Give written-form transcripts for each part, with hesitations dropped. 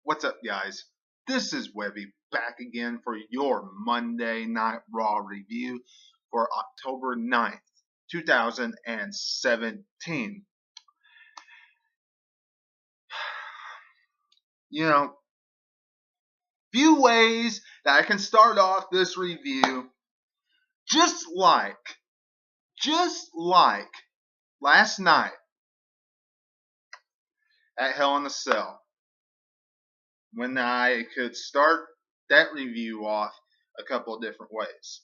What's up, guys? This is Webby back again for your Monday Night Raw review for October 9th, 2017. Few ways that I can start off this review just like last night at Hell in a Cell, when I could start that review off a couple of different ways.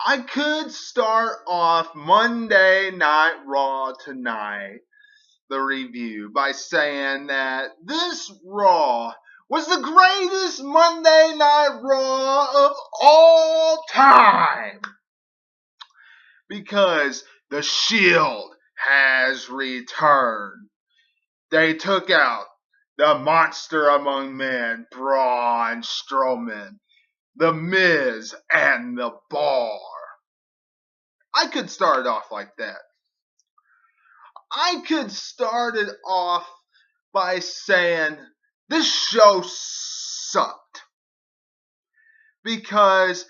I could start off Monday Night Raw tonight, the review, by saying that this Raw was the greatest Monday Night Raw of all time, because the Shield has returned. They took out the monster among men, Braun Strowman, The Miz, and The Bar. I could start it off like that. I could start it off by saying this show sucked, because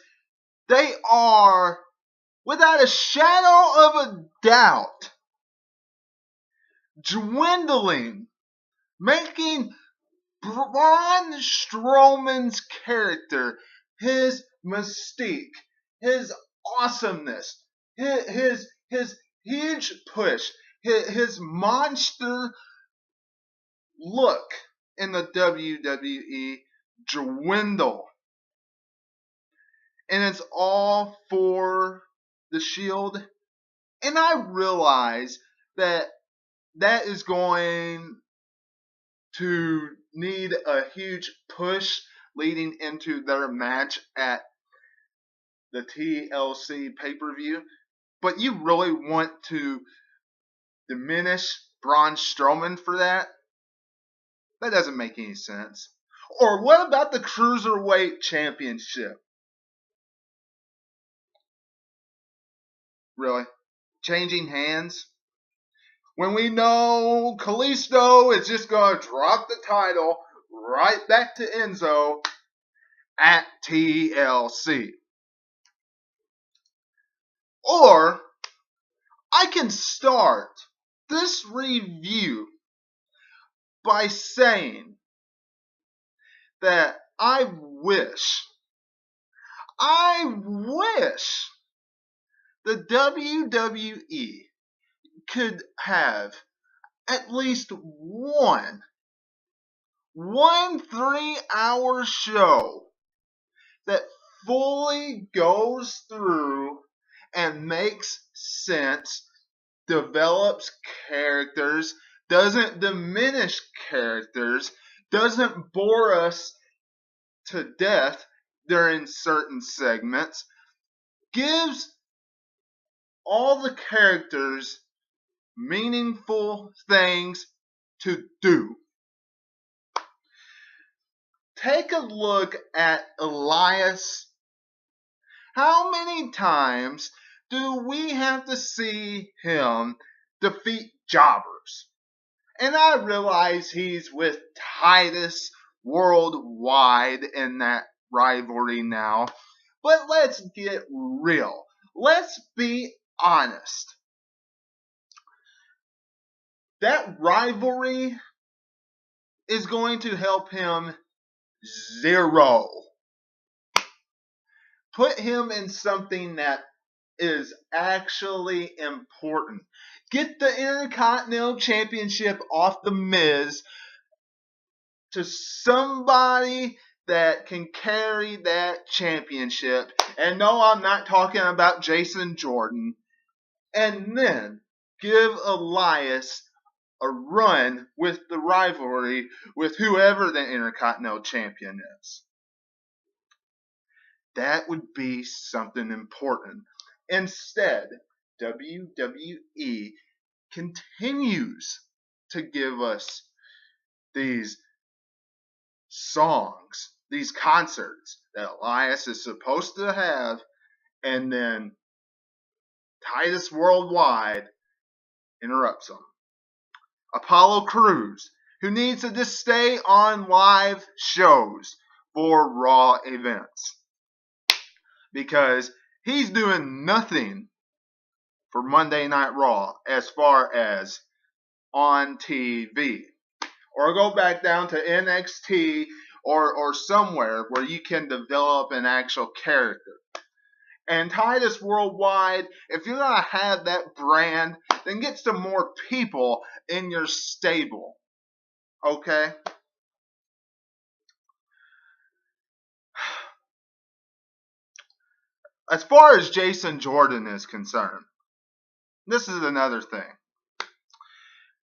they are, without a shadow of a doubt, dwindling, making Braun Strowman's character, his mystique, his awesomeness, his huge push, his monster look in the WWE dwindle. And it's all for the Shield. And I realize that is going to need a huge push leading into their match at the TLC pay-per-view. But you really want to diminish Braun Strowman for that? That doesn't make any sense. Or what about the Cruiserweight Championship? Really? Changing hands? When we know Kalisto is just going to drop the title right back to Enzo at TLC. Or I can start this review by saying that I wish the WWE could have at least one 3-hour show that fully goes through and makes sense, develops characters, doesn't diminish characters, doesn't bore us to death during certain segments, gives all the characters meaningful things to do. Take a look at Elias. How many times do we have to see him defeat jobbers? And I realize he's with Titus Worldwide in that rivalry now. But let's get real. Let's be honest. That rivalry is going to help him zero. Put him in something that is actually important. Get the Intercontinental Championship off The Miz to somebody that can carry that championship. And no, I'm not talking about Jason Jordan. And then give Elias a run with the rivalry with whoever the Intercontinental Champion is. That would be something important. Instead, WWE continues to give us these songs, these concerts that Elias is supposed to have, and then Titus Worldwide interrupts them. Apollo Crews, who needs to just stay on live shows for Raw events. Because he's doing nothing for Monday Night Raw as far as on TV. Or go back down to NXT or somewhere where you can develop an actual character. And Titus Worldwide, if you're going to have that brand, then get some more people in your stable. Okay? As far as Jason Jordan is concerned, this is another thing.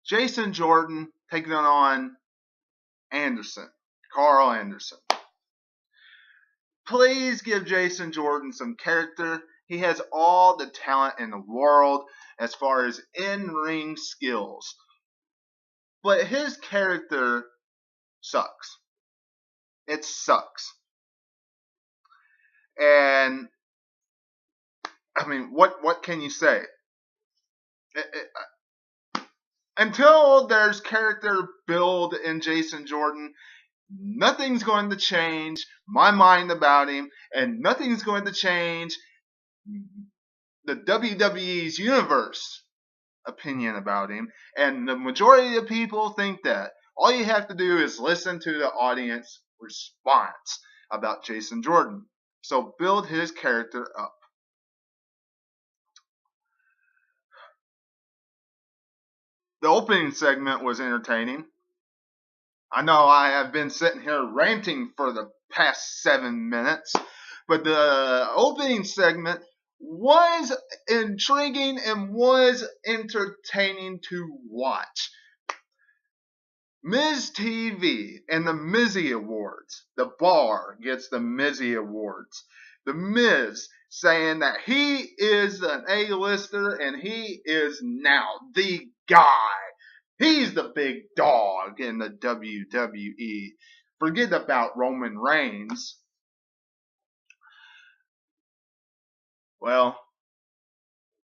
Jason Jordan taking on Anderson, Carl Anderson. Please give Jason Jordan some character. He has all the talent in the world as far as in-ring skills. But his character sucks. It sucks. And, I mean, what can you say? Until there's character build in Jason Jordan, nothing's going to change my mind about him, and nothing's going to change the WWE's universe opinion about him. And the majority of people think that. All you have to do is listen to the audience response about Jason Jordan. So build his character up. The opening segment was entertaining. I know I have been sitting here ranting for the past 7 minutes, but the opening segment was intriguing and was entertaining to watch. Miz TV and the Mizzy Awards. The Bar gets the Mizzy Awards. The Miz saying that he is an A-lister and he is now the guy. He's the big dog in the WWE. Forget about Roman Reigns. Well,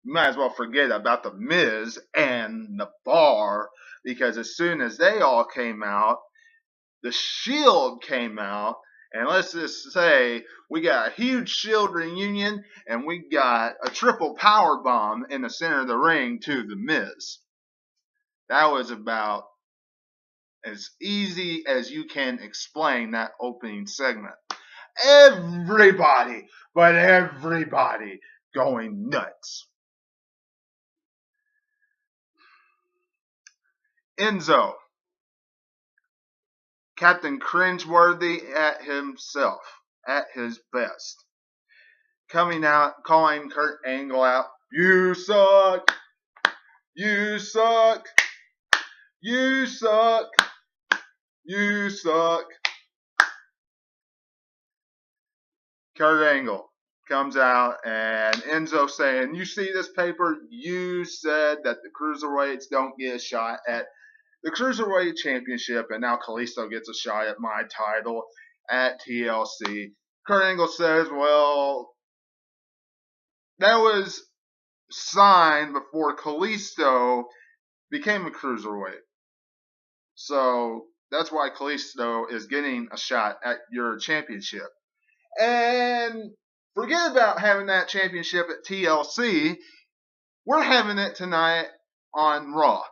you might as well forget about the Miz and the Bar, because as soon as they all came out, the Shield came out, and let's just say we got a huge Shield reunion, and we got a triple power bomb in the center of the ring to the Miz. That was about as easy as you can explain that opening segment. Everybody, but everybody going nuts. Enzo, Captain Cringeworthy at himself, at his best. Coming out, calling Kurt Angle out, "You suck, you suck, you suck, you suck." Kurt Angle comes out and Enzo saying, "You see this paper? You said that the Cruiserweights don't get a shot at the Cruiserweight Championship, and now Kalisto gets a shot at my title at TLC." Kurt Angle says, "Well, that was signed before Kalisto became a Cruiserweight. So that's why Kalisto is getting a shot at your championship. And forget about having that championship at TLC. We're having it tonight on Raw."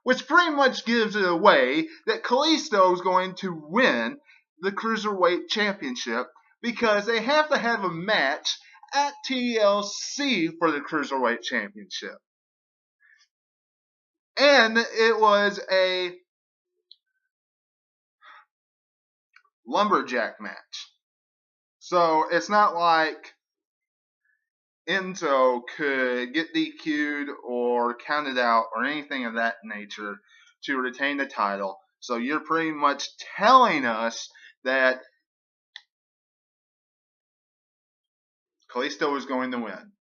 Which pretty much gives it away that Kalisto is going to win the Cruiserweight Championship, because they have to have a match at TLC for the Cruiserweight Championship. And it was a lumberjack match. So it's not like Enzo could get DQ'd or counted out or anything of that nature to retain the title. So you're pretty much telling us that Kalisto is going to win.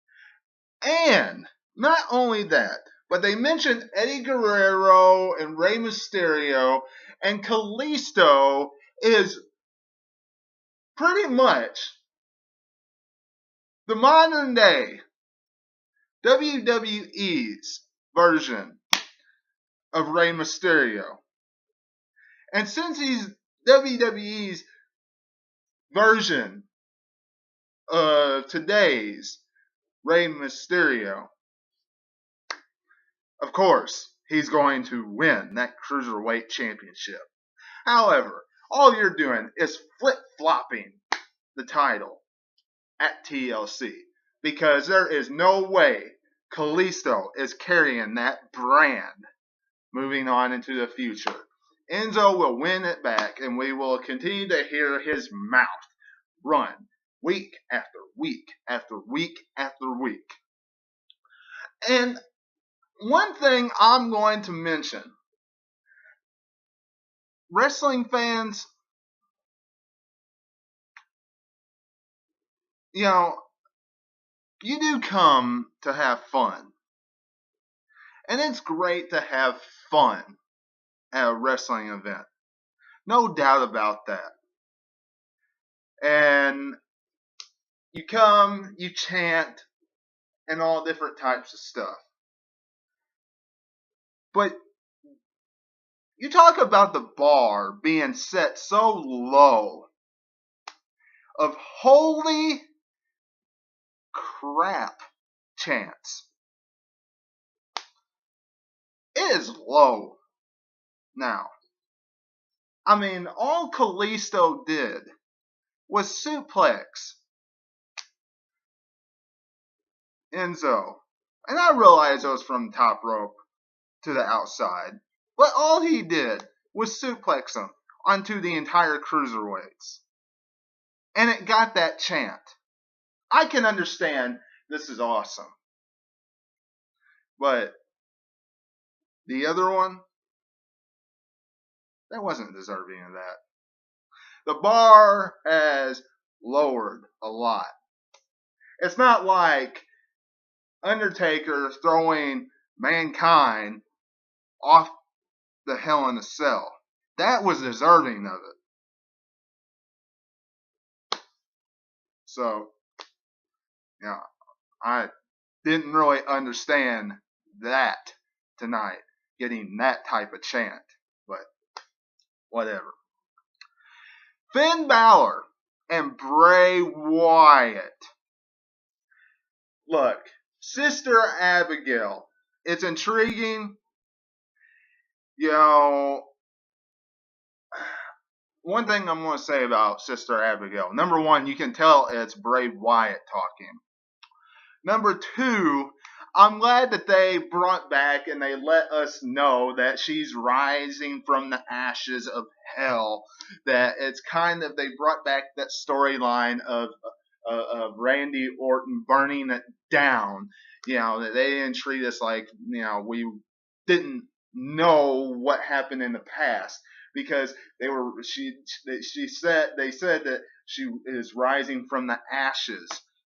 And not only that, but they mentioned Eddie Guerrero and Rey Mysterio, and Kalisto is pretty much the modern day WWE's version of Rey Mysterio. And since he's WWE's version of today's Rey Mysterio, of course, he's going to win that Cruiserweight Championship. However, all you're doing is flip-flopping the title at TLC because there is no way Kalisto is carrying that brand moving on into the future. Enzo will win it back, and we will continue to hear his mouth run week after week after week after week. And one thing I'm going to mention, wrestling fans, you do come to have fun. And it's great to have fun at a wrestling event. No doubt about that. And you come, you chant, and all different types of stuff. But you talk about the bar being set so low of holy crap chants. It is low now. I mean, all Kalisto did was suplex Enzo. And I realize it was from the top rope to the outside. But all he did was suplex him onto the entire cruiserweights. And it got that chant. I can understand this is awesome. But the other one, that wasn't deserving of that. The bar has lowered a lot. It's not like Undertaker throwing Mankind off the Hell in a Cell. That was deserving of it. So, yeah, I didn't really understand that tonight, getting that type of chant, but whatever. Finn Balor and Bray Wyatt. Look, Sister Abigail, it's intriguing. One thing I'm going to say about Sister Abigail. Number one, you can tell it's Bray Wyatt talking. Number two, I'm glad that they brought back and they let us know that she's rising from the ashes of hell. That it's kind of, they brought back that storyline of Randy Orton burning it down. That they didn't treat us like, we didn't know what happened in the past. Because they said that she is rising from the ashes.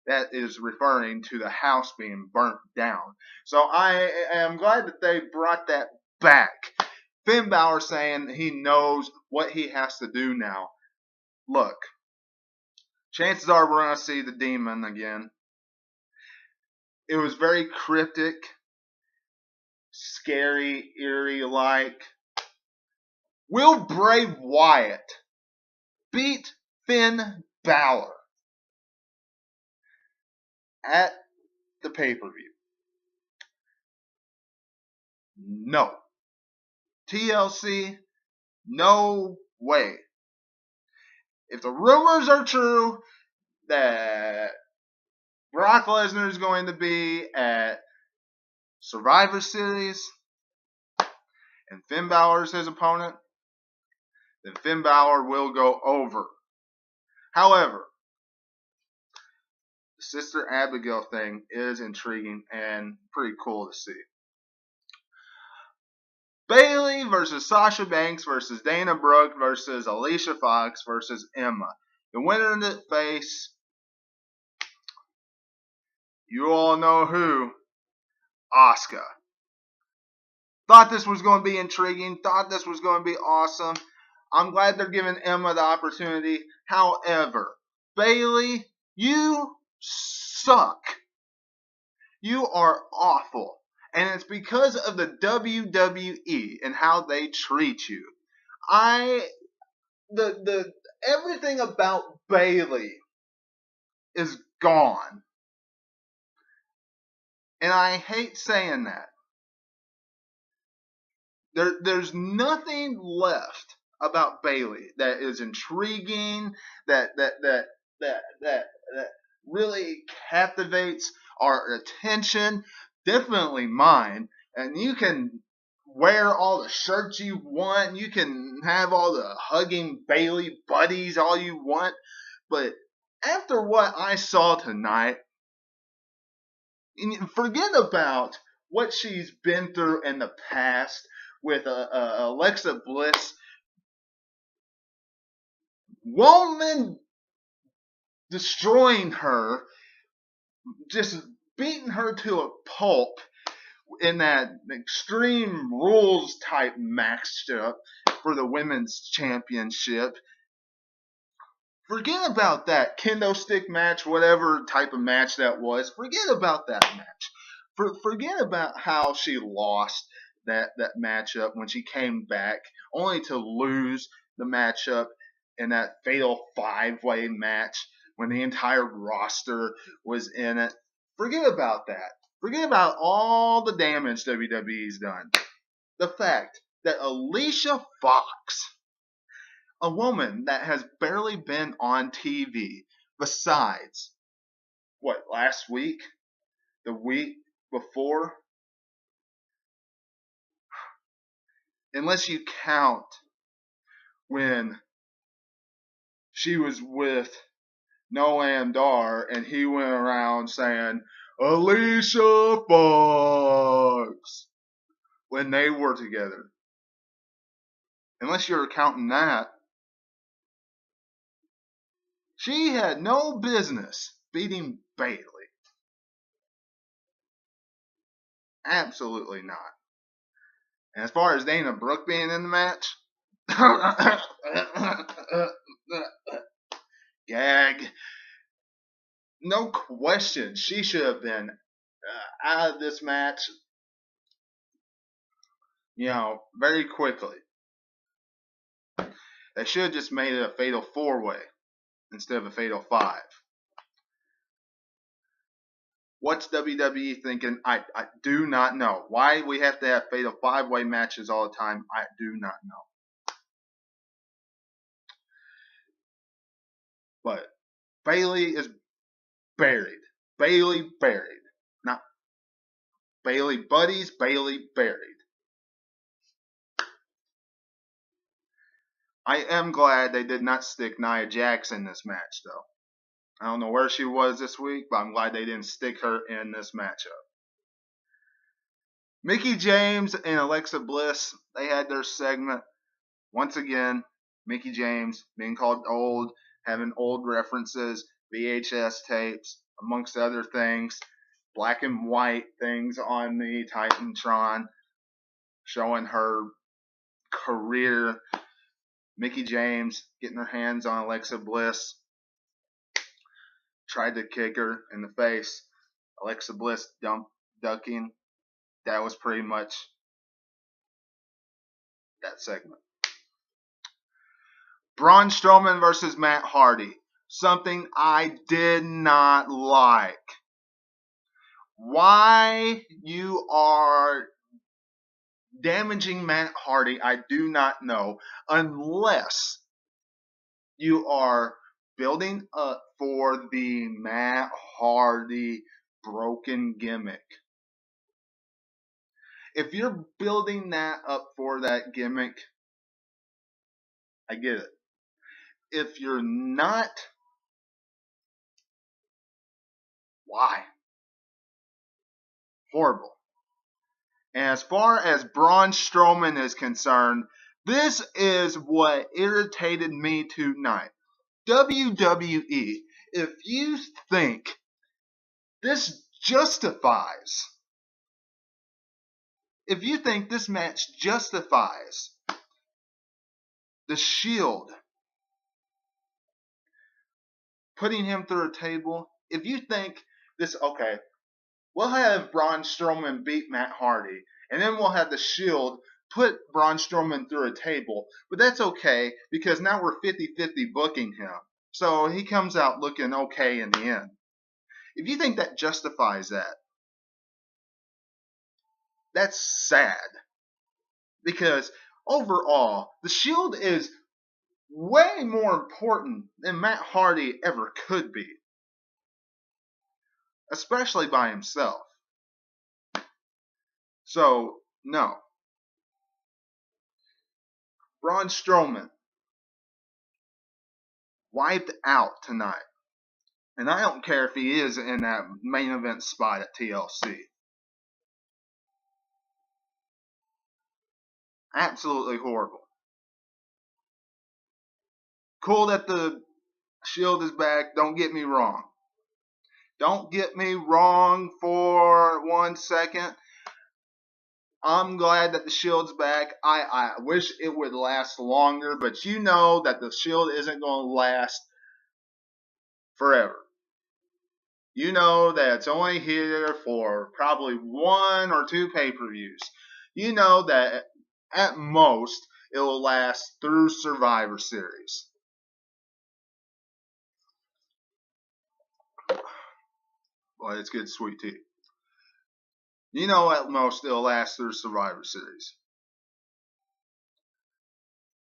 That is referring to the house being burnt down. So I am glad that they brought that back. Finn Balor saying he knows what he has to do now. Look, chances are we're going to see the demon again. It was very cryptic, scary, eerie-like. Will Bray Wyatt beat Finn Balor at the pay-per-view? No. TLC, no way. If the rumors are true that Brock Lesnar is going to be at Survivor Series and Finn Balor is his opponent, then Finn Balor will go over. However, the Sister Abigail thing is intriguing and pretty cool to see. Bayley versus Sasha Banks versus Dana Brooke versus Alicia Fox versus Emma. The winner in the face, you all know who, Asuka. Thought this was going to be intriguing. Thought this was going to be awesome. I'm glad they're giving Emma the opportunity. However, Bayley, you suck. You are awful. And it's because of the WWE and how they treat you. The everything about Bayley is gone. And I hate saying that. There's nothing left about Bayley that is intriguing, that really captivates our attention, definitely mine. And you can wear all the shirts you want, you can have all the hugging Bayley buddies all you want, but after what I saw tonight, forget about what she's been through in the past with Alexa Bliss. Woman destroying her, just beating her to a pulp in that Extreme Rules type matchup for the women's championship. Forget about that kendo stick match, whatever type of match that was. Forget about that match. Forget about how she lost that matchup when she came back, only to lose the matchup in that fatal 5-way match when the entire roster was in it. Forget about that. Forget about all the damage WWE's done. The fact that Alicia Fox, a woman that has barely been on TV besides, last week? The week before? Unless you count when she was with Noam Dar and he went around saying, Alicia Fox, when they were together. Unless you're counting that, she had no business beating Bayley. Absolutely not. And as far as Dana Brooke being in the match, gag. No question, she should have been out of this match, very quickly. They should have just made it a fatal 4-way instead of a fatal 5. What's WWE thinking? I do not know. Why we have to have fatal 5-way matches all the time, I do not know. But Bayley is buried. Bayley buried. Not Bayley buddies, Bayley buried. I am glad they did not stick Nia Jax in this match, though. I don't know where she was this week, but I'm glad they didn't stick her in this matchup. Mickie James and Alexa Bliss, they had their segment. Once again, Mickie James being called old, having old references, VHS tapes, amongst other things, black and white things on the Titantron, showing her career. Mickie James getting her hands on Alexa Bliss, tried to kick her in the face. Alexa Bliss ducking. That was pretty much that segment. Braun Strowman versus Matt Hardy. Something I did not like. Why you are damaging Matt Hardy, I do not know, unless you are building up for the Matt Hardy broken gimmick. If you're building that up for that gimmick, I get it. If you're not, why? Horrible. And as far as Braun Strowman is concerned, this is what irritated me tonight. WWE, if you think this justifies, if you think this match justifies the Shield putting him through a table, if you think this, okay, we'll have Braun Strowman beat Matt Hardy, and then we'll have the Shield put Braun Strowman through a table, but that's okay because now we're 50-50 booking him. So he comes out looking okay in the end. If you think that justifies that, that's sad. Because overall, the Shield is way more important than Matt Hardy ever could be. Especially by himself. So, no. Braun Strowman wiped out tonight. And I don't care if he is in that main event spot at TLC. Absolutely horrible. Cool that the Shield is back. Don't get me wrong. Don't get me wrong for 1 second. I'm glad that the Shield's back. I wish it would last longer, but you know that the Shield isn't going to last forever. You know that it's only here for probably 1 or 2 pay-per-views. You know that at most it will last through Survivor Series. Well, it's good sweet tea. You know at most it'll last through Survivor Series.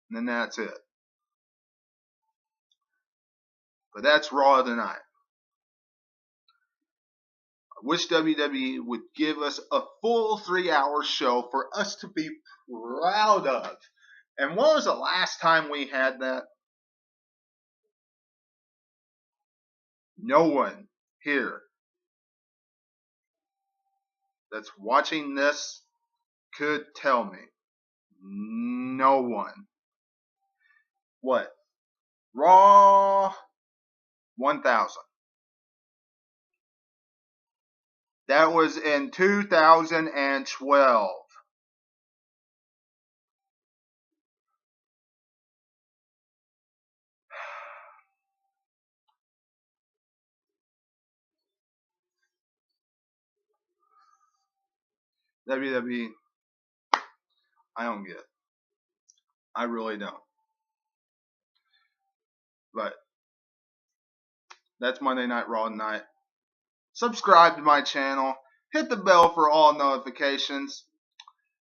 And then that's it. But that's Raw tonight. I wish WWE would give us a full 3-hour show for us to be proud of. And when was the last time we had that? No one here that's watching this could tell me. No one. What? Raw 1000. That was in 2012. WWE, I don't get it. I really don't. But that's Monday Night Raw tonight. Subscribe to my channel. Hit the bell for all notifications.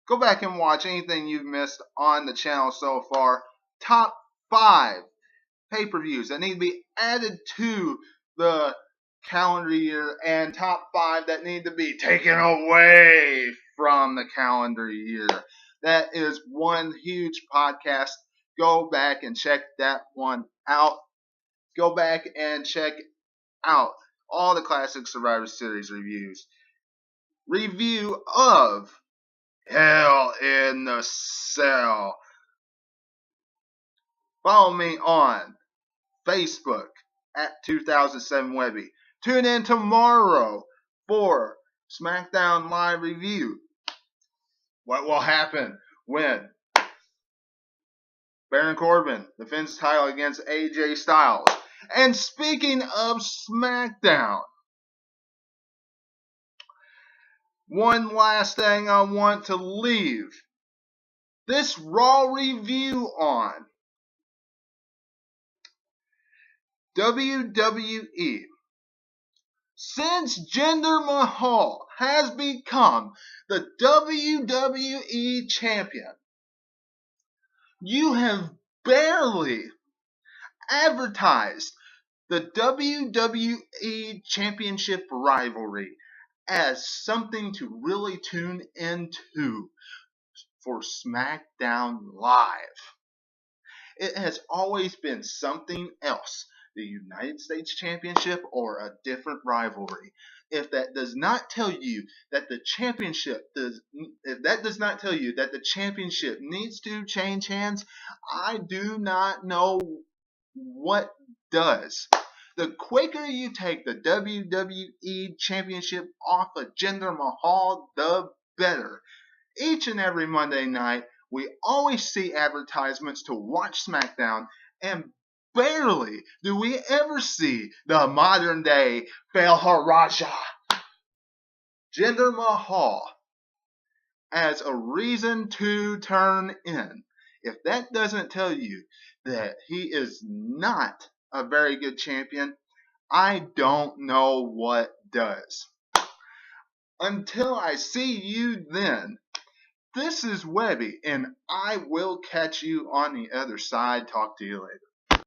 Go back and watch anything you've missed on the channel so far. Top 5 pay-per-views that need to be added to the calendar year, and top 5 that need to be taken away from the calendar year. That is one huge podcast. Go back and check that one out. Go back and check out all the classic Survivor Series reviews. Review of Hell in the Cell. Follow me on Facebook at 2007 Webby. Tune in tomorrow for SmackDown Live Review. What will happen when Baron Corbin defends the title against AJ Styles? And speaking of SmackDown, one last thing I want to leave this Raw review on. WWE. Since Jinder Mahal has become the WWE champion, you have barely advertised the WWE Championship rivalry as something to really tune into for SmackDown Live. It has always been something else, the United States Championship or a different rivalry. If that does not tell you that the championship needs to change hands, I do not know what does. The quicker you take the WWE Championship off of Jinder Mahal, the better. Each and every Monday night, we always see advertisements to watch SmackDown, and barely do we ever see the modern day Fail Haraja. Jinder Mahal as a reason to turn in. If that doesn't tell you that he is not a very good champion, I don't know what does. Until I see you then, this is Webby, and I will catch you on the other side. Talk to you later.